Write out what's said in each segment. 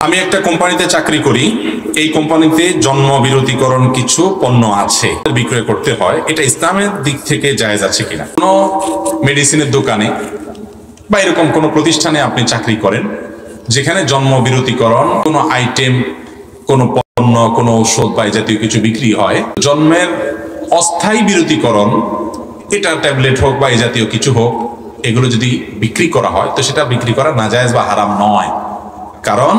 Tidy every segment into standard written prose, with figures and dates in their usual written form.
আমি একটা কোম্পানিতে চাকরি করি। এই কোম্পানিতে জন্ম বিরতিকরণ কিছু পণ্য আছে, বিক্রয় করতে হয়। এটা ইসলামের দিক থেকে জায়েজ আছে কিনা? কোনো মেডিসিনের দোকানে বা এরকম কোনো প্রতিষ্ঠানে আপনি চাকরি করেন, যেখানে জন্ম বিরতিকরণ কোনো আইটেম, কোনো পণ্য, কোনো ঔষধ বা এই জাতীয় কিছু বিক্রি হয়, জন্মের অস্থায়ী বিরতিকরণ, এটা ট্যাবলেট হোক বা এই জাতীয় কিছু হোক, এগুলো যদি বিক্রি করা হয় তো সেটা বিক্রি করা নাজায়েজ বা হারাম নয়। কারণ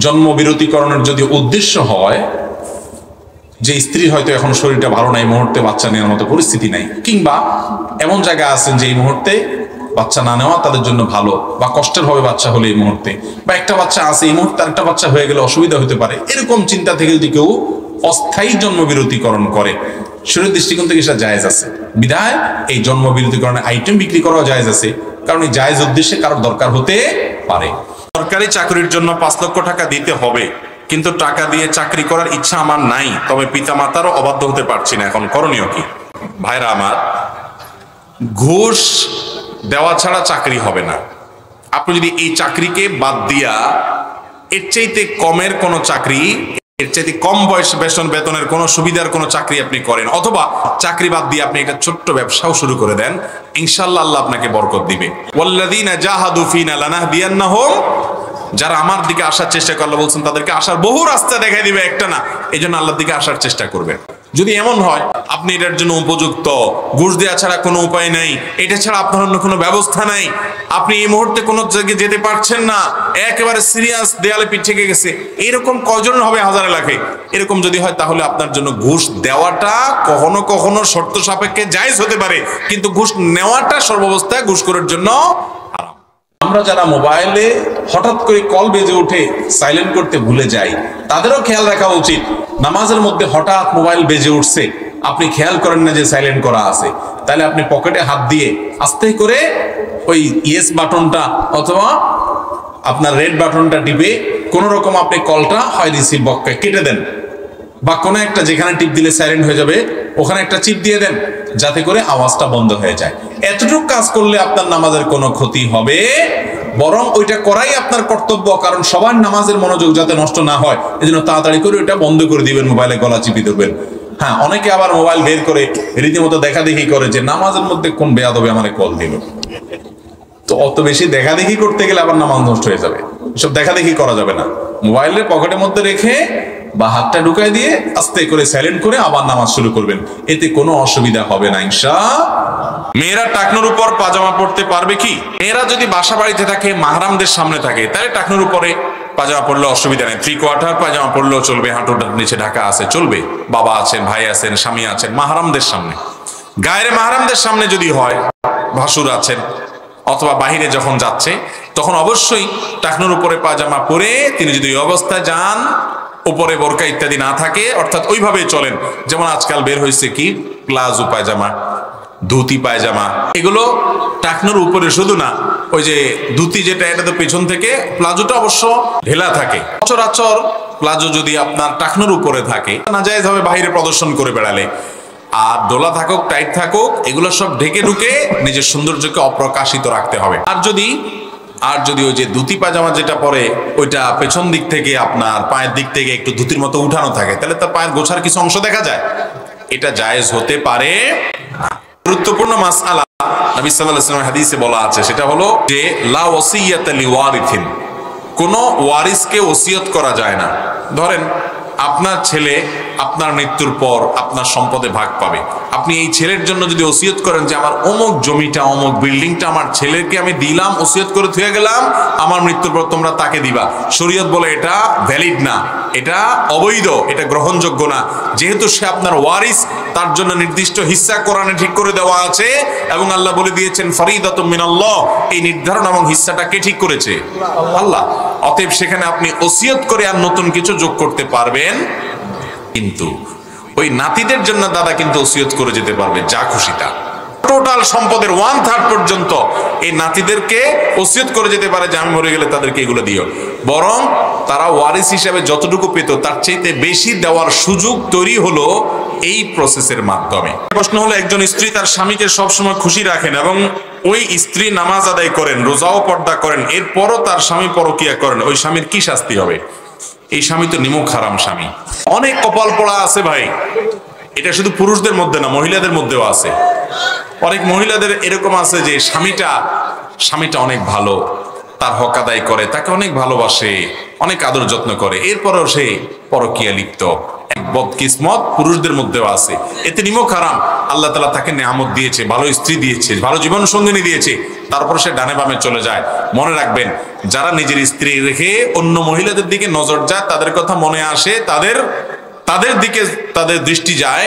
জন্ম বিরতিকরণের যদি উদ্দেশ্য হয় যে স্ত্রী হয়তো এখন শরীরটা ভালো নাই, মুহূর্তে বাচ্চা নেওয়ার মতো পরিস্থিতি নাই, কিংবা এমন জায়গায় আছেন যে এই মুহূর্তে বাচ্চা না নেওয়া তাদের জন্য ভালো, বা কষ্টের হবে বাচ্চা হলে এই মুহূর্তে, বা একটা বাচ্চা আছে এই মুহূর্তে আরেকটা বাচ্চা হয়ে গেলে অসুবিধা হতে পারে, এরকম চিন্তা থেকে যদি কেউ অস্থায়ী জন্ম বিরতিকরণ করে, শরীরের দৃষ্টিকোণ থেকে সেটা জায়েজ আছে। বিধায় এই জন্ম বিরতিকরণের আইটেম বিক্রি করাও জায়েজ আছে, কারণ এই জায়েজ উদ্দেশ্যে কারোর দরকার হতে পারে। সরকারি চাকরির জন্য 5 লক্ষ টাকা দিতে হবে, কিন্তু টাকা দিয়ে চাকরি করার ইচ্ছা আমার নাই, তবে পিতা মাতারও অবাধ্য হতে পারছি না, এখন করণীয় কি? ভাইরা আমার, ঘুষ দেওয়া ছাড়া চাকরি হবে না। আপনি যদি এই চাকরিকে বাদ দিয়া এর চাইতে কমের কোনো চাকরি, এর চাইতে কম বয়স বেতনের কোনো সুবিধার কোনো চাকরি আপনি করেন, অথবা চাকরি বাদ দিয়ে আপনি একটা ছোট্ট ব্যবসাও শুরু করে দেন, ইনশাআল্লাহ আল্লাহ আপনাকে বরকত দিবে। ওয়াল্লাযীনা জাহাদু ফীনা লানাহদিয়ান্নাহুম, যারা আমার দিকে আসার চেষ্টা করলে বলছেন তাদেরকে আসার বহু রাস্তা দেখাই দিবে, একটা না। এই জন্য আল্লাহর দিকে আসার চেষ্টা করবেন। যদি এমন হয় আপনি এটার জন্য উপযুক্ত, ঘুষ দেওয়া ছাড়া কোনো উপায় নাই, এটা ছাড়া আপনার অন্য কোনো ব্যবস্থা নাই, আপনি এই মুহূর্তে কোনো জায়গায় যেতে পারছেন না, একেবারে সিরিয়াস, দেয়ালে পিঠ থেকে গেছে, এরকম কয়জন হবে? হাজারে লাখে। এরকম যদি হয় তাহলে আপনার জন্য ঘুষ দেওয়াটা কখনো কখনো শর্ত সাপেক্ষে জায়েজ হতে পারে, কিন্তু ঘুষ নেওয়াটা সর্বাবস্থায় ঘুষখোরের জন্য হারাম। আমরা যারা মোবাইলে হঠাৎ করে কল বেজে উঠে সাইলেন্ট করতে ভুলে যাই, তাদেরও খেয়াল রাখা উচিত। নামাজের মধ্যে হঠাৎ মোবাইল বেজে উঠছে, আপনি খেয়াল করেন না যে সাইলেন্ট করা আছে, তাহলে আপনি পকেটে হাত দিয়ে আস্তে করে ওই ইয়েস বাটনটা অথবা আপনার রেড বাটনটা টিপে কোন রকম আপনি কলটা হয় রিসিভ বক্সে কেটে দেন, বা কোনো একটা যেখানে টিপ দিলে সাইলেন্ট হয়ে যাবে ওখানে একটা চিপ দিয়ে দেন, যাতে করে আওয়াজটা বন্ধ হয়ে যায়। এতটুকু কাজ করলে আপনার নামাজের কোনো ক্ষতি হবে, বরং ওইটা করাই আপনার কর্তব্য। কারণ সবার নামাজের মনোযোগ যাতে নষ্ট না হয়, এজন্য তাড়াতাড়ি করে ওইটা বন্ধ করে দিবেন, মোবাইলে গলা চিপি দেবেন। হ্যাঁ, অনেকে আবার মোবাইল বের করে রীতিমতো দেখা দেখি করে যে নামাজের মধ্যে কোন বেয়াদবে আমারে কল দিল। তো অত বেশি দেখা দেখি করতে গেলে আবার নামাজ নষ্ট হয়ে যাবে। এসব দেখা দেখি করা যাবে না। মোবাইলের পকেটের মধ্যে রেখে বা হাতটা ঢুকাই দিয়ে আস্তে করে সাইলেন্ট করে আবার নামাজ শুরু করবেন, এতে কোনো অসুবিধা হবে না ইনশাআল্লাহ। মেয়েরা টাকনুর উপর পাজামা পরতে পারবে কি? মেয়েরা যদি বাসা বাড়িতে থাকে, মাহরামদের সামনে থাকে, তাহলে টাকনুর উপরে পাজামা পরলে অসুবিধা নেই। 3/4 পাজামা পরলেও চলবে, হাঁটুর নিচে ঢাকা আছে চলবে। বাবা আছেন, ভাই আছেন, স্বামী আছেন, মাহরামদের সামনে। গায়ের মাহরামদের সামনে যদি হয়, ভাসুর আছেন, অথবা বাহিরে যখন যাচ্ছে, তখন অবশ্যই টাকনুর উপরে পাজামা পরে তিনি যদি ওই অবস্থায় যান, উপরে বোরকা ইত্যাদি না থাকে, অর্থাৎ ওইভাবে চলেন যেমন আজকাল বের হয়েছে কি প্লাজো পায়জামা, ধুতি পায়জামা, এগুলো টাকনুর উপরে শুধু না, ওই যে ধুতি যেটা এটা তো পেছন থেকে, প্লাজোটা অবশ্য ঢেলা থাকে। সচরাচর প্লাজো যদি আপনার টাকনুর উপরে থাকে, নাজায়েজ হবে বাহিরে প্রদর্শন করে বেড়ালে। আর দোলা থাকুক, টাইট থাকুক, এগুলো সব ঢেকে ঢুকে নিজের সৌন্দর্যকে অপ্রকাশিত রাখতে হবে। আর যদি ওই যে ধুতি পাজামা যেটা পরে ওইটা পেছন দিক থেকে আপনার পায়ের দিক থেকে একটু ধুতির মতো উঠানো থাকে, তাহলে তার পায়ের গোছার কিছু অংশ দেখা যায়, এটা জায়েজ হতে পারে না। গুরুত্বপূর্ণ মাসআলা নবী সাল্লাল্লাহু আলাইহি ওয়াসাল্লাম হাদিসে বলা আছে, সেটা হলো যে লা ওয়াসিয়াতা লিওয়ারিথিন, কোন ওয়ারিসকে ওসিয়ত করা যায় না। ধরেন আপনার ছেলে আপনার মৃত্যুর পর আপনার সম্পদে ভাগ পাবে, আপনি এই ছেলের জন্য যদি ওসিয়ত করেন যে আমার অমুক জমিটা, অমুক বিল্ডিংটা আমার ছেলেকে আমি দিলাম, ওসিয়ত করে থুয়ে গেলাম, আমার মৃত্যুর পর তোমরা তাকে দিবা, শরীয়ত বলে এটা ভ্যালিড না, এটা অবৈধ, এটা গ্রহণযোগ্য না। যেহেতু সে আপনার ওয়ারিস, তার জন্য নির্দিষ্ট হিস্সা কোরআনে ঠিক করে দেওয়া আছে, এবং আল্লাহ বলে দিয়েছেন ফরিদাতুম মিনাল্লাহ, এই নির্ধারণ এবং হিস্সাটা কে ঠিক করেছে? আল্লাহ। অতএব সেখানে আপনি ওসিয়ত করে আর নতুন কিছু যোগ করতে পারবেন, কিন্তু ওই নাতিদের জন্য দাদা কিন্তু ওসিয়ত করে যেতে পারবে যা খুশিটা, টোটাল সম্পদের 1/3 পর্যন্ত এই নাতিদেরকে ওসিয়ত করে যেতে পারে যে আমি মরে গেলে তাদেরকে এগুলো দিও। বরং তারা ওয়ারিস হিসাবে যতটুকু পেত তার চাইতে বেশি দেওয়ার সুযোগ তৈরি হলো এই প্রসেসের মাধ্যমে। প্রশ্ন হলো, একজন স্ত্রী তার স্বামীকে সবসময় খুশি রাখেন এবং ওই স্ত্রী নামাজ আদায় করেন, রোজাও পর্দা করেন, এরপরও তার স্বামী পরকিয়া করেন, ওই স্বামীর কি শাস্তি হবে? এই স্বামী তো নিমুখ হারাম স্বামী। অনেক কপাল পোড়া আছে ভাই, এটা শুধু পুরুষদের মধ্যে না, মহিলাদের মধ্যেও আছে। অনেক মহিলাদের এরকম আছে যে স্বামীটা অনেক ভালো, তার হক আদায় করে, তাকে অনেক ভালোবাসে, অনেক আদর যত্ন করে, এরপরেও সে পরকীয়া লিপ্ত। বদকিসমত পুরুষদের মধ্যেও আছে, এতে নিমক হারাম। আল্লাহ তাআলা তাকে নেয়ামত দিয়েছে, ভালো স্ত্রী দিয়েছে, ভালো জীবন সঙ্গিনী দিয়েছে, তারপর সে ডানে বামে চলে যায়। মনে রাখবেন, যারা নিজের স্ত্রী রেখে অন্য মহিলাদের দিকে নজর যায়, তাদের কথা মনে আসে, তাদের দিকে তাদের দৃষ্টি যায়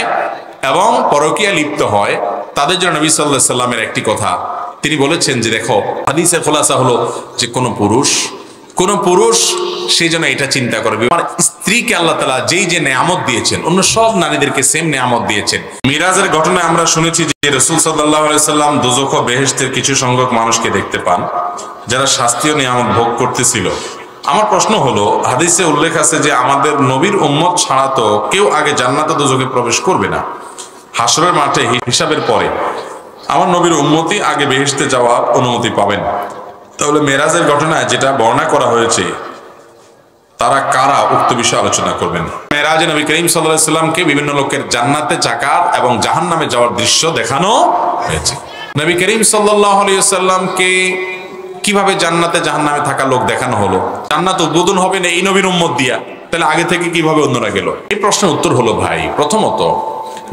এবং পরকীয়া লিপ্ত হয়, তাদের জন্য নবী সাল্লাল্লাহু আলাইহি সাল্লামের একটি কথা তিনি বলেছেন যে, দেখো, হাদিসের খোলাসা হলো যে কোন পুরুষ সেই জন্য এটা চিন্তা করবে, আমার স্ত্রীকে আল্লাহ তাআলা যেই যে নেয়ামত দিয়েছেন, অন্য সব নারীদেরকে সেম নেয়ামত দিয়েছেন। মিরাজের ঘটনায় আমরা শুনেছি যে রাসূল সাল্লাল্লাহু আলাইহি সাল্লাম দোজখ ও বেহেশতের কিছু সংখ্যক মানুষকে দেখতে পান যারা শাস্ত্রীয় নিয়ামত ভোগ করতেছিল। আমার প্রশ্ন হলো, হাদিসে উল্লেখ আছে যে আমাদের নবীর উম্মত ছাড়া তো কেউ আগে জান্নাত ও দোজখে প্রবেশ করবে না। হাসরের মাঠে হিসাবের পরে আমার নবীর উম্মতই আগে বেহেশতে যাওয়ার অনুমতি পাবেন। তাহলে মেরাজের ঘটনায় যেটা বর্ণনা করা হয়েছে, তারা কারা, উক্ত বিষয়ে আলোচনা করবেন। মেরাজে নবী করিম সাল্লাল্লাহু আলাইহি সাল্লামকে বিভিন্ন লোকের জান্নাতে চাকার এবং জাহান্নামে যাওয়ার দৃশ্য দেখানো হয়েছে। নবী করিম সাল্লাল্লাহু আলাইহি সাল্লামকে কিভাবে জান্নাতে জাহান্নামে থাকা লোক দেখানো হলো? জান্নাত উদ্বোধন হবে না এই নবীর উম্মত দিয়া, তাহলে আগে থেকে কিভাবে অন্যরা গেল? এই প্রশ্নের উত্তর হলো, ভাই, প্রথমত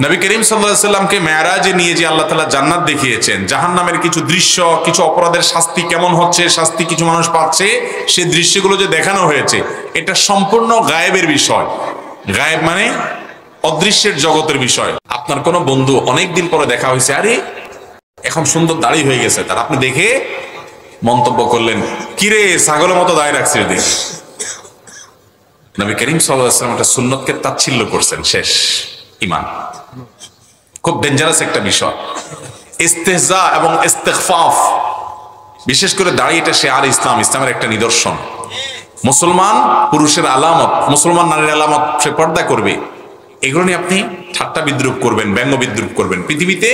নবী করিম সাল্লাল্লাহু আলাইহি সাল্লামকে মেরাজে নিয়ে যে আল্লাহ তাআলা জান্নাত দেখিয়েছেন, জাহান্নামের কিছু দৃশ্য, কিছু অপরাধের শাস্তি কেমন হচ্ছে, শাস্তি কিছু মানুষ পাচ্ছে, সেই দৃশ্যগুলো যে দেখানো হয়েছে, এটা সম্পূর্ণ গায়েবের বিষয়। গায়েব মানে অদৃশ্যের জগতের বিষয়। আপনার কোনো বন্ধু অনেকদিন পরে দেখা হয়েছে, আরে এখন সুন্দর দাড়ি হয়ে গেছে তার, আপনি দেখে মন্তব্য করলেন, কিরে ছাগলের মতো দাড়ি রাখছিস দেখ। নবী করিম সাল্লাল্লাহু আলাইহি ওয়াসাল্লাম একটা সুন্নতকে তাচ্ছিল্য করছেন, শেষ ঈমান। খুব ডেঞ্জারাস একটা বিষয়, ইস্তেহজা এবং ইস্তেগফাফ, বিশেষ করে দাড়ি, এটা শেয়ার ইসলামের একটা নিদর্শন। মুসলমান পুরুষের আলামত, মুসলমান নারীর আলামত, সে পর্দা করবে। এগুলো নিয়ে আপনি ঠাট্টা বিদ্রুপ করবেন, ব্যঙ্গ বিদ্রুপ করবেন। পৃথিবীতে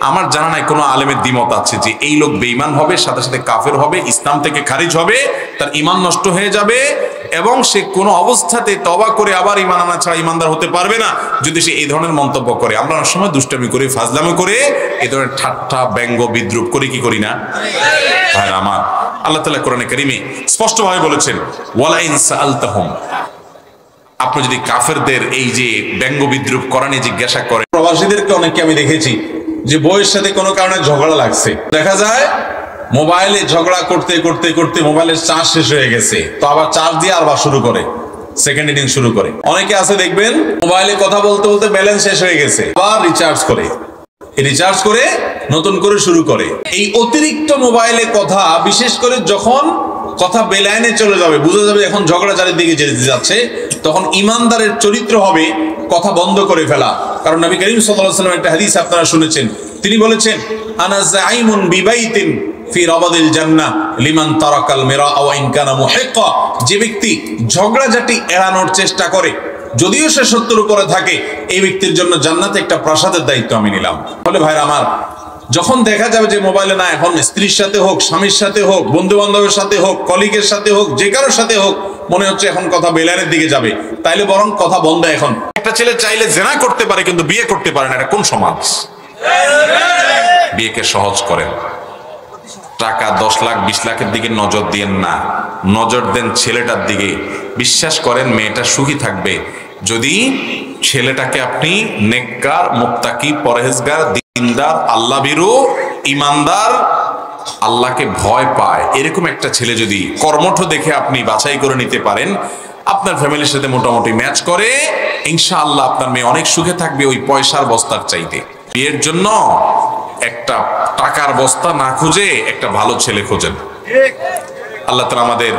আমার জানা নাই কোনো আলেমের দ্বিমত আছে যে এই লোক বেঈমান হবে, সাথে সাথে কাফের হবে, ইসলাম থেকে খারিজ হবে, তার ঈমান নষ্ট হয়ে যাবে এবং সে কোনো অবস্থাতে তওবা করে আবার ঈমান আনা ছাড়া ঈমানদার হতে পারবে না যদি সে এই ধরনের মন্তব্য করে। আমরা অনেক সময় দুষ্টামি করে, ফাজলামি করে, এই ধরনের ঠাট্টা ব্যঙ্গ বিদ্রুপ করে, কি করি না ভাই আমার? আল্লাহ তাআলা কোরআনে কারীমে স্পষ্টভাবে বলেছেন, ওয়ালা ইন সাআলতাহুম, আপনি যদি কাফেরদের এই যে ব্যঙ্গ বিদ্রুপ করা নিয়ে জিজ্ঞাসা করেন। প্রবাসীদেরকে অনেককে আমি দেখেছি যে বউয়ের সাথে কোনো কারণে ঝগড়া লাগছে, দেখা যায় মোবাইলে ঝগড়া করতে করতে করতে মোবাইলের চার্জ শেষ হয়ে গেছে, তো আবার চার্জ দিয়ে আবার শুরু করে, সেকেন্ড ইনিং শুরু করে। অনেকে আছে দেখবেন মোবাইলে কথা বলতে বলতে ব্যালেন্স শেষ হয়ে গেছে, আবার রিচার্জ করে নতুন করে শুরু করে। এই অতিরিক্ত মোবাইলে কথা, বিশেষ করে যখন কথা বেলাইনে চলে যাবে, বোঝা যাবে এখন ঝগড়া চারিদিকে যেতে যাচ্ছে, তখন ইমানদারের চরিত্র হবে কথা বন্ধ করে ফেলা। কারণ নবী করিম সাল্লাল্লাহু আলাইহি ওয়াসাল্লাম একটা হাদিস আপনারা শুনেছেন, তিনি বলেছেন, আনা যাইমুন বিবাইতিন ফি রাবাদিল জান্নাহ লিমান তারাকাল মিরা ওয়া ইন কানা মুহিক্কা, যে ব্যক্তি ঝগড়াঝাটি এড়ানোর চেষ্টা করে, যদিও সে সত্যের উপরে থাকে, এই ব্যক্তির জন্য জান্নাতে একটা প্রাসাদের দায়িত্ব আমি নিলাম। বলে ভাইরা আমার, যখন দেখা যাবে যে মোবাইলে না, এখন স্ত্রীর সাথে হোক, স্বামীর সাথে হোক, বন্ধু বান্ধবের সাথে হোক, কলিগের সাথে হোক, যে কারোর সাথে হোক, মনে হচ্ছে এখন কথা বেলানের দিকে যাবে, তাইলে বরং কথা বন্ধ। এখন একটা ছেলে চাইলে জেনা করতে পারে কিন্তু বিয়ে করতে পারে না, এটা কোন সমাজ? বিয়েকে সহজ করেন, টাকা 10 লাখ 20 লাখের দিকে নজর দিয়েন না, নজর দেন ছেলেটার দিকে। বিশ্বাস করেন মেয়েটা সুখী থাকবে যদি ছেলেটাকে আপনি নেককার, মুত্তাকি, পরহেজগার, দিনদার, আল্লাহ ভীরু, ইমানদার, আল্লাহকে ভয় পায়, এরকম একটা ছেলে যদি কর্মঠ দেখে আপনি বাছাই করে নিতে পারেন, আপনার ফ্যামিলির সাথে মোটামুটি ম্যাচ করে, ইনশাআল্লাহ আপনার মেয়ে অনেক সুখে থাকবে ওই পয়সার বস্তার চাইতে। বিয়ের জন্য একটা টাকার বস্তা না খুঁজে একটা ভালো ছেলে খোঁজেন। আল্লাহ তাআলা আমাদের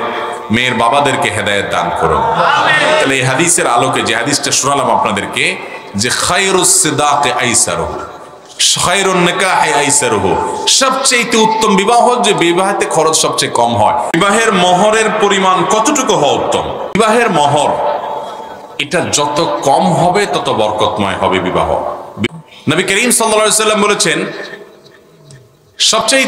মেয়ের বাবাদেরকে হেদায়েত দান করুন। তাহলে এই হাদিসের আলোকে, যে হাদিসটা শোনালাম আপনাদেরকে, যে খায়রুস সিদাকে আইসারুহু, খায়রুন নিকাহি আইসারুহু, সবচেয়ে উত্তম বিবাহ যে বিবাহেতে খরচ সবচেয়ে কম হয়। বিবাহের মহরের পরিমাণ কতটুকু হওয়া উত্তম? বিবাহের মহর এটা যত কম হবে তত বরকতময় হবে বিবাহ। নবী করিম সাল্লাল্লাহু আলাইহি ওয়াসাল্লাম বলেছেন, সবচেয়ে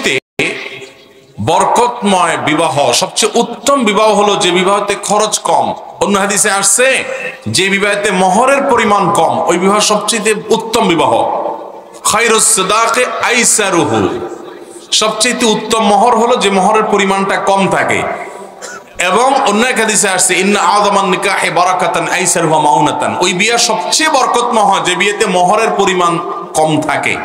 বরকতময় বিবাহ, সবচেয়ে উত্তম বিবাহ হলো যে বিবাহতে খরচ কম। অন্য হাদিসে আসছে যে বিবাহতে মোহরের পরিমাণ কম, ওই বিবাহ সবচেয়ে উত্তম বিবাহ। খায়রুস সাদাকে আইসারুহু, সবচেয়ে উত্তম মোহর হলো যে মোহরের পরিমাণটা কম থাকে। এবং অন্য এক হাদিসে আসছে ইন্না আযামান নিকাহি বারাকাতান আইসারুহু মাউনাতান, ওই বিয়ে সবচেয়ে বরকতময় হয় যে বিয়েতে মোহরের পরিমাণ কম থাকে।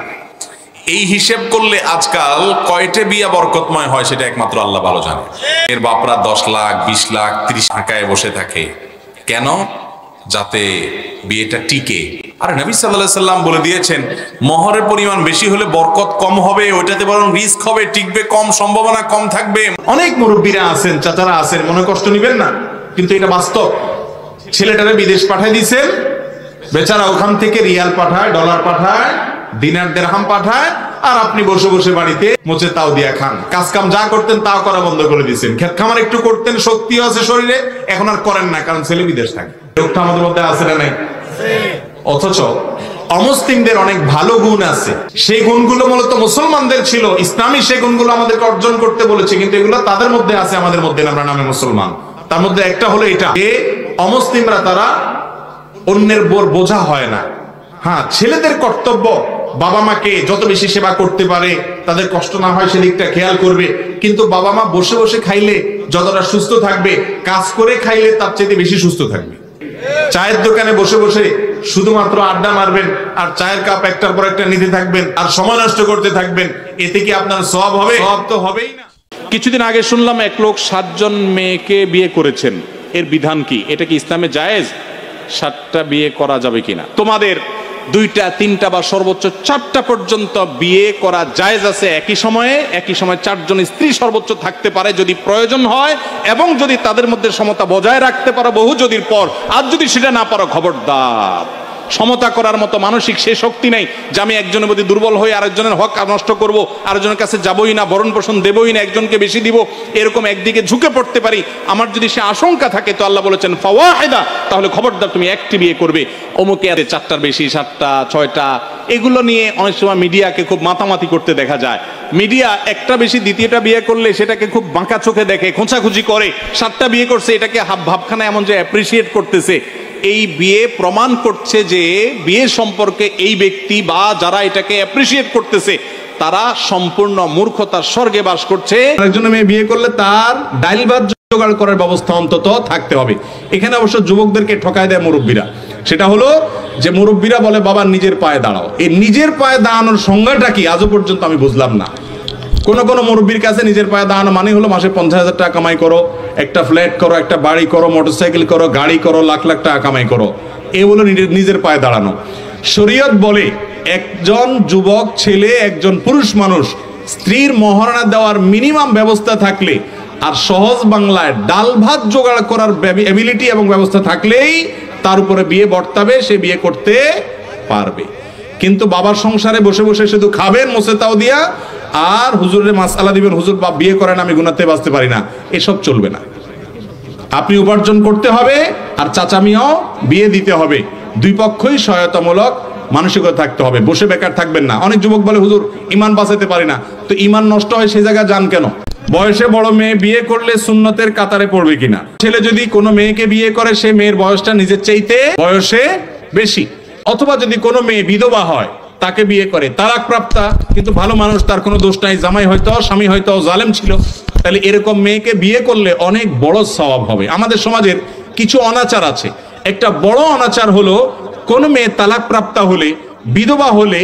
এই হিসেব করলে আজকাল কয়টা বিয়া বরকতময় হয় সেটা একমাত্র আল্লাহ ভালো জানে। এর বাপরা 10 লাখ 20 লাখ 30 টাকায় বসে থাকে কেন? যাতে বিয়েটা টিকে। আর নবী সাল্লাল্লাহু আলাইহি সাল্লাম বলে দিয়েছেন মোহরের পরিমাণ বেশি হলে বরকত কম হবে, ওইটাতে বরং রিস্ক হবে, টিকবে কম, সম্ভাবনা কম থাকবে। অনেক মুরব্বীরা আছেন, চাচারা আছেন, মনে কষ্ট নিবেন না, কিন্তু এটা বাস্তব। ছেলেটারে বিদেশ পাঠায় দিয়েছেন, বেচারা ওখান থেকে রিয়াল পাঠায়, ডলার পাঠায়, দিনার দিরহাম পাঠায়, আর আপনি বসে বসে বাড়িতে মোচে তাও দিয়া খান। কাজ কাম যা করতেন তাও করা বন্ধ করে দিয়েছেন। ক্ষেত খামার একটু করতেন, শক্তি আছে শরীরে, এখন আর করেন না, কারণ ছেলে বিদেশ থাকে। লোকটা আমাদের মধ্যে আছে না নাই? অথচ অমুসলিমদের অনেক ভালো গুণ আছে, সেই গুণগুলো মূলত মুসলমানদের ছিল। ইসলামী সেই গুণগুলো আমাদেরকে অর্জন করতে বলেছে, কিন্তু এগুলো তাদের মধ্যে আছে, আমাদের মধ্যে না। আমরা নামে মুসলমান। তার মধ্যে একটা হলো এটা, অমুসলিমরা তারা অন্যের বোর বোঝা হয় না। হ্যাঁ, ছেলেদের কর্তব্য বাবা মাকে যত বেশি সেবা করতে পারে, তাদের কষ্ট না হয় সেদিকটা খেয়াল করবে। কিন্তু বাবা মা বসে বসে খাইলে যতটা সুস্থ থাকবে, কাজ করে খাইলে তার চেয়ে বেশি সুস্থ থাকবে। চায়ের দোকানে বসে বসে শুধুমাত্র আড্ডা মারবেন আর চায়ের কাপ একটার পর একটা নিতে থাকবেন আর সময় নষ্ট করতে থাকবেন, এতে কি আপনার সওয়াব হবে? সওয়াব তো হবেই না। কিছুদিন আগে শুনলাম এক লোক 7 জন মেয়েকে বিয়ে করেছেন। এর বিধান কি? এটা কি ইসলামে জায়েজ? 7টা বিয়ে করা যাবে কিনা? তোমাদের 2টা 3টা বা সর্বোচ্চ 4টা পর্যন্ত বিয়ে করা জায়েজ আছে। একই সময়ে 4 জন স্ত্রী সর্বোচ্চ থাকতে পারে যদি প্রয়োজন হয়, এবং যদি তাদের মধ্যে সমতা বজায় রাখতে পারো বহু যদির পর। আর যদি সেটা না পারো, খবরদার। সমতা করার মতো মানসিক সে শক্তি নেই যে আমি একজনের প্রতি দুর্বল হয়ে আরেকজনের হক নষ্ট করব, আরেকজনের কাছে যাবই না, ভরণ পোষণ দেবই না, একজনকে বেশি দিব, এরকম একদিকে ঝুঁকে পড়তে পারি। আমার যদি সে আশঙ্কা থাকে, তো আল্লাহ বলেছেন ফাওয়াহিদা, তাহলে খবরদার তুমি একটি বিয়ে করবে। অমুকে 4টার বেশি, 7টা 6টা, এগুলো নিয়ে অনেক সময় মিডিয়াকে খুব মাতামাতি করতে দেখা যায়। মিডিয়া একটা বেশি দ্বিতীয়টা বিয়ে করলে সেটাকে খুব বাঁকা চোখে দেখে, খোঁচাখুচি করে। 7টা বিয়ে করছে এটাকে ভাবখানা এমন যে অ্যাপ্রিসিয়েট করতেছে। এই বিয়ে প্রমাণ করছে যে বিয়ে সম্পর্কে এই ব্যক্তি বা যারা এটাকে অ্যাপ্রিসিয়েট করতেছে তারা সম্পূর্ণ মূর্খতার স্বর্গে বাস করছে। একজন মেয়ে বিয়ে করলে তার ডাইল ভাত জোগাড় করার ব্যবস্থা অন্তত থাকতে হবে। এখানে অবশ্য যুবকদেরকে ঠকায় দেয় মুরব্বীরা। সেটা হলো যে মুরব্বীরা বলে বাবা নিজের পায়ে দাঁড়াও। এই নিজের পায়ে দাঁড়ানোর সংজ্ঞাটা কি আজও পর্যন্ত আমি বুঝলাম না। কোন মুরব্বীর কাছে নিজের পায়ে দাঁড়ানো মানে হলো মাসে 50,000 টাকা কামাই করো, একটা ফ্ল্যাট করো, একটা বাড়ি করো, মোটরসাইকেল করো, গাড়ি করো, লাখ লাখ টাকা কামাই করো। এই হলো নিজের পায়ে দাঁড়ানো। শরীয়ত বলে একজন যুবক ছেলে, একজন পুরুষ মানুষ স্ত্রীর মহারণা দেওয়ার মিনিমাম ব্যবস্থা থাকলে, আর সহজ বাংলায় ডাল ভাত জোগাড় করার এবিলিটি এবং ব্যবস্থা থাকলেই তার উপরে বিয়ে বর্তাবে, সে বিয়ে করতে পারবে। কিন্তু বাবার সংসারে বসে বসে শুধু খাবেন মোছে তাও দিয়া, আর হুজুরের মাসআলা দিবেন, হুজুর বাপ বিয়ে করেন আমি গুনাতে বাঁচতে পারি না, এসব চলবে না। আপনি উপার্জন করতে হবে, আর চাচামিও বিয়ে দিতে হবে। দুই পক্ষই সহায়তামূলক মানসিকতা থাকতে হবে। বসে বেকার থাকবেন না। অনেক যুবক বলে হুজুর ঈমান বাঁচাতে পারি না, তো ঈমান নষ্ট হয় সেই জায়গায় যান কেন? বয়সে বড় মেয়ে বিয়ে করলে সুন্নতের কাতারে পড়বে কিনা? ছেলে যদি কোনো মেয়েকে বিয়ে করে, সে মেয়ের বয়সটা নিজের চাইতে বয়সে বেশি। অথবা যদি কোনো মেয়ে বিধবা হয়, তাকে বিয়ে করে, তালাক প্রাপ্তা, কিন্তু ভালো মানুষ, তার কোনো দোষ নাই, জামাই হয়তো স্বামী হয়তো জালেম ছিল, তাহলে এরকম মেয়েকে বিয়ে করলে অনেক বড় সওয়াব হবে। আমাদের সমাজের কিছু অনাচার আছে। একটা বড় অনাচার হলো কোন মেয়ে তালাক প্রাপ্তা হলে, বিধবা হলে,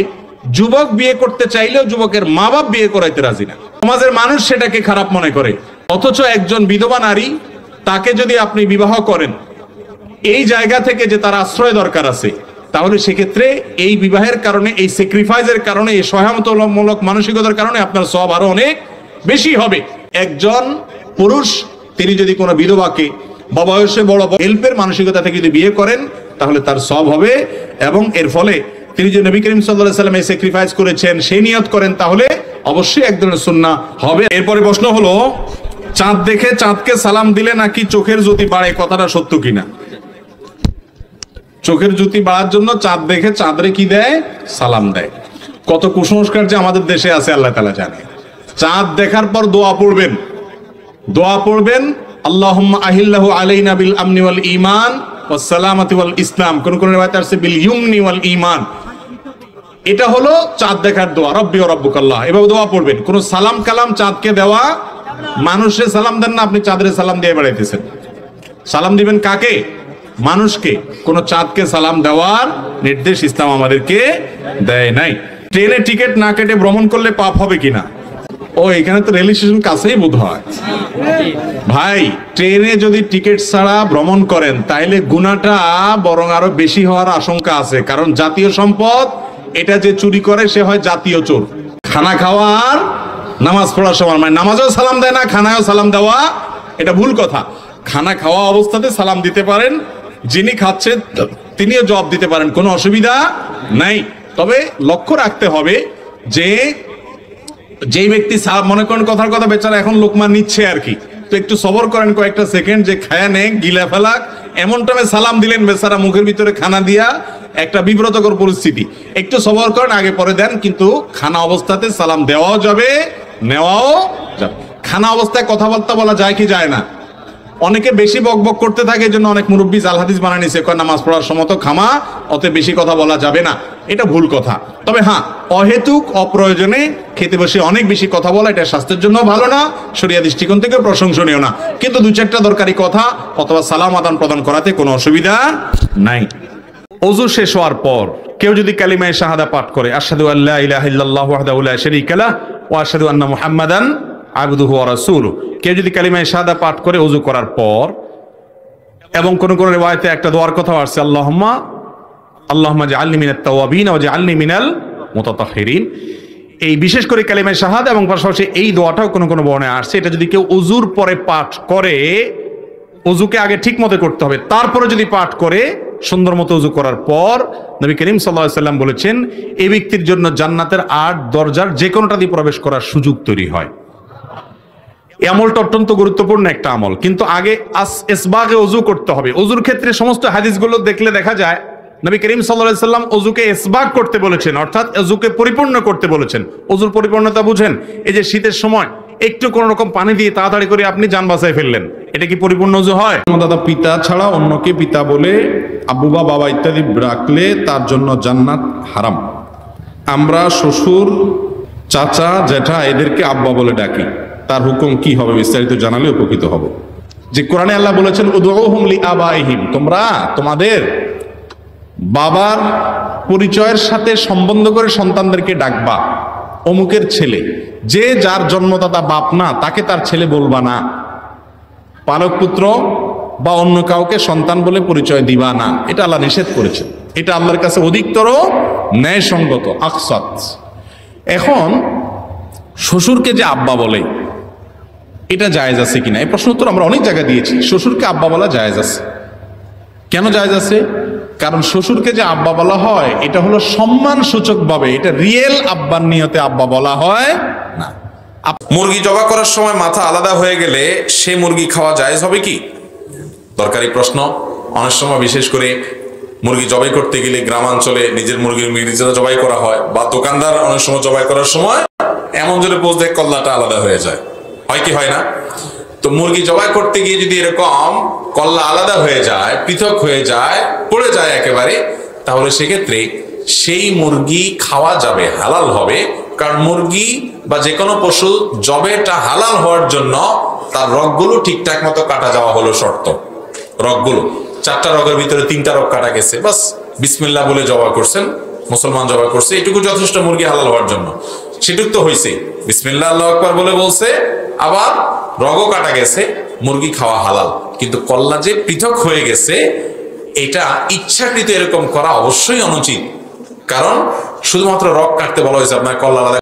যুবক বিয়ে করতে চাইলেও যুবকের মা বাপ বিয়ে করাইতে রাজি না। সমাজের মানুষ সেটাকে খারাপ মনে করে। অথচ একজন বিধবা নারী, তাকে যদি আপনি বিবাহ করেন এই জায়গা থেকে যে তার আশ্রয় দরকার আছে, তাহলে সেক্ষেত্রে এই বিবাহের কারণে, এই স্যাক্রিফাইসের কারণে, এই সহায়তামূলক মানসিকতার কারণে আপনার সওয়াব আরো অনেক বেশি হবে। একজন পুরুষ তিনি যদি কোনো বিধবাকে বা বয়সে বড় হেল্পের মানসিকতা থেকে যদি বিয়ে করেন, তাহলে তার সওয়াব হবে। এবং এর ফলে তিনি যে নবী করিম সাল্লাল্লাহু আলাইহি ওয়াসাল্লাম এই স্যাক্রিফাইস করেছেন সেই নিয়ত করেন, তাহলে অবশ্যই এক ধরনের সুন্নাহ হবে। এরপরে প্রশ্ন হলো, চাঁদ দেখে চাঁদকে সালাম দিলে নাকি চোখের জ্যোতি বাড়ে, কথাটা সত্য কিনা? চোখের জ্যোতি বাড়ার জন্য চাঁদ দেখে চাঁদরে কি দেয়? সালাম দেয়। কত কুসংস্কার যে আমাদের দেশে আছে আল্লাহ তাআলা জানে। চাঁদ দেখার পর দোয়া পড়বেন, দোয়া পড়বেন আল্লাহুম্মা আহিল্লাহু আলাইনা বিল আমনি ওয়াল ঈমান ওয়াস সালামাতি ওয়াল ইসলাম, কোন কোন রিওয়ায়াতে আছে বিল ইউমনি ওয়াল ঈমান। এটা হলো চাঁদ দেখার দোয়া, রব্বি ওয়া রাব্বুকাল্লাহ, এভাবে দোয়া পড়বেন। কোন সালাম কালাম চাঁদকে দেওয়া, মানুষে সালাম দেন না, আপনি চাঁদরে সালাম দিয়ে বেড়াইতেছেন। সালাম দিবেন কাকে? মানুষকে। কোন চাঁদকে সালাম দেওয়ার নির্দেশ ইসলাম আমাদেরকে দেয় নাই। ট্রেনে টিকিট না কেটে ভ্রমণ করলে পাপ হবে কিনা? ও এখানে তো রেল স্টেশন কাছেই বোধ হয়। ভাই, ট্রেনে যদি টিকিট ছাড়া ভ্রমণ করেন তাইলে গুনাহটা বরং আরো বেশি হওয়ার আশঙ্কা আছে, কারণ জাতীয় সম্পদ এটা যে চুরি করে সে হয় জাতীয় চোর। খানা খাওয়া আর নামাজ পড়ার সময়, মানে নামাজেও সালাম দেয় না, খানায়ও সালাম দেওয়া এটা ভুল কথা। খানা খাওয়া অবস্থাতে সালাম দিতে পারেন, যিনি খাচ্ছেন তিনিও জবাব দিতে পারেন, কোনো অসুবিধা নাই। তবে লক্ষ্য রাখতে হবে যে যেই ব্যক্তি মনে করেন কথার কথা বেচারা এখন লোকমা নিচ্ছে আর কি, তো একটু সবর করেন কয়েকটা সেকেন্ড, যে খায়া নে গিলা ফেলা এমন টাইমে সালাম দিলেন বেচারা মুখের ভিতরে খানা দিয়া, একটা বিব্রতকর পরিস্থিতি। একটু সবর করেন, আগে পরে দেন, কিন্তু খানা অবস্থাতে সালাম দেওয়াও যাবে, নেওয়াও যাবে। খানা অবস্থায় কথাবার্তা বলা যায় কি যায় না? অনেকে বেশি বকবক করতে থাকে, এই জন্য অনেক মুরব্বী জাল হাদিস বানায় নিছে, কয় নামাজ পড়ার সময় তো খামা, অত বেশি কথা বলা যাবে না। এটা ভুল কথা। তবে হ্যাঁ, অহেতুক অপ্রয়োজনে খেতে বসে অনেক বেশি কথা বলা এটা স্বাস্থ্যের জন্য ভালো না, শরিয়া দৃষ্টিকোণ থেকে প্রশংসনীয় না। কিন্তু দু চারটা দরকারি কথা অথবা সালাম আদান প্রদান করাতে কোনো অসুবিধা নাই। ওযু শেষ হওয়ার পর কেউ যদি কালিমায়ে শাহাদা পাঠ করে, আশহাদু আল্লা ইলাহা ইল্লাল্লাহু ওয়াহদাহু লা শারীকা লাহু ওয়া আশহাদু আন্না মুহাম্মাদান আবদুহু ওয়া রাসূলুহু, কেউ যদি কালিমায়ে শাহাদা পাঠ করে ওযু করার পর, এবং কোন কোন রিওয়ায়াতে একটা দোয়ার কথা আছে, আল্লাহুম্মা জাআলনি মিনাত তাওয়াবিন ওয়া জাআলনি মিনাল মুতাতাহহিরিন। এই বিশেষ করে কালিমায়ে শাহাদা এবং পাশাপাশি এই দোয়াটাও কোন কোন বর্ণনায় আসছে। এটা যদি কেউ ওযুর পরে পাঠ করে, ওযুকে আগে ঠিক মতো করতে হবে, তারপরে যদি পাঠ করে সুন্দর মতো ওযু করার পর, নবী করিম সাল্লাল্লাহু আলাইহি সাল্লাম বলেছেন এই ব্যক্তির জন্য জান্নাতের 8 দরজার যে কোনোটা দিয়ে প্রবেশ করার সুযোগ তৈরি হয়। এই আমলটা অত্যন্ত গুরুত্বপূর্ণ একটা আমল, কিন্তু আগে ইসবাগে ওযু করতে হবে। ওযুর ক্ষেত্রে সমস্ত হাদিসগুলো দেখলে দেখা যায় নবী করিম সাল্লাল্লাহু আলাইহি সাল্লাম ওযুকে ইসবাগ করতে বলেছেন, অর্থাৎ ওযুকে পরিপূর্ণ করতে বলেছেন। ওযুর পরিপূর্ণতা বুঝেন? এই যে শীতের সময় একটু কোন রকম পানি দিয়ে তাড়াতাড়ি করে আপনি জান বাঁচায় ফেললেন, এটা কি পরিপূর্ণ ওযু হয়? দাদা পিতা ছাড়া অন্যকে পিতা বলে আব্বু বা বাবা ইত্যাদি রাখলে তার জন্য জান্নাত হারাম। আমরা শ্বশুর, চাচা, জ্যাঠা এদেরকে আব্বা বলে ডাকি, তার হুকুম কি হবে? বিস্তারিত জানালে উপকৃত হব। যে কোরআনে আল্লাহ বলেছেন উদউহুম লিআবাইহিম, তোমরা তোমাদের বাবার পরিচয়ের সাথে সম্বন্ধ করে সন্তানদেরকে ডাকবা। অমুকের ছেলে, যে যার জন্মদাতা বাপ না তাকে তার ছেলে বলবা না। পালক পুত্র বা অন্য কাউকে সন্তান বলে পরিচয় দিবা না, এটা আল্লাহ নিষেধ করেছেন। এটা আল্লাহর কাছে অধিকতর ন্যায়সঙ্গত, আকসাত। এখন শ্বশুরকে যে আব্বা বলে এটা জায়েজ আছে কিনা, এই প্রশ্ন উত্তর আমরা অনেক জায়গায় দিয়েছি। শ্বশুরকে আব্বা বলা জায়েজ আছে। কেন জায়েজ আছে? কারণ শ্বশুরকে যে আব্বা বলা হয় এটা হলো সম্মান সূচক ভাবে, এটা রিয়েল আব্বার নিয়তে আব্বা বলা হয় না। মুরগি জবাই করার সময় মাথা আলাদা হয়ে গেলে সে মুরগি খাওয়া জায়েজ হবে কি? দরকারি প্রশ্ন। অনেক সময় বিশেষ করে মুরগি জবাই করতে গেলে গ্রামাঞ্চলে নিজের মুরগির নিজেরা জবাই করা হয়, বা দোকানদার অনেক সময় জবাই করার সময় এমন জোরে পোজ দেয় কল্লাটা আলাদা হয়ে যায়, হয় কি হয় না? তো মুরগি জবাই করতে গিয়ে যদি এরকম কল্লা আলাদা হয়ে যায়, পৃথক হয়ে যায়, পড়ে যায় একেবারে, তাহলে সেক্ষেত্রে সেই মুরগি খাওয়া যাবে, হালাল হবে। কারণ মুরগি বা যে কোনো পশু জবেটা হালাল হওয়ার জন্য তার রগগুলো ঠিকঠাক মতো কাটা যাওয়া হলো শর্ত। রগগুলো 4টা রগের ভিতরে 3টা রগ কাটা গেছে, বাস বিসমিল্লাহ বলে জবাই করছেন, মুসলমান জবাই করছে, এটুকু যথেষ্ট মুরগি হালাল হওয়ার জন্য। সেটুক তো হয়েছে, বিসমিল্লাহ আল্লাহু আকবার বলে বলছে, আবার রগও কাটা গেছে, মুরগি খাওয়া হালাল। কিন্তু কল্লা যে পৃথক হয়ে গেছে, এটা ইচ্ছাকৃত এরকম করা অবশ্যই অনুচিত। কারণ শুধুমাত্র রগ কাটতে বলা হয়েছে, আপনার কল্লা আলাদা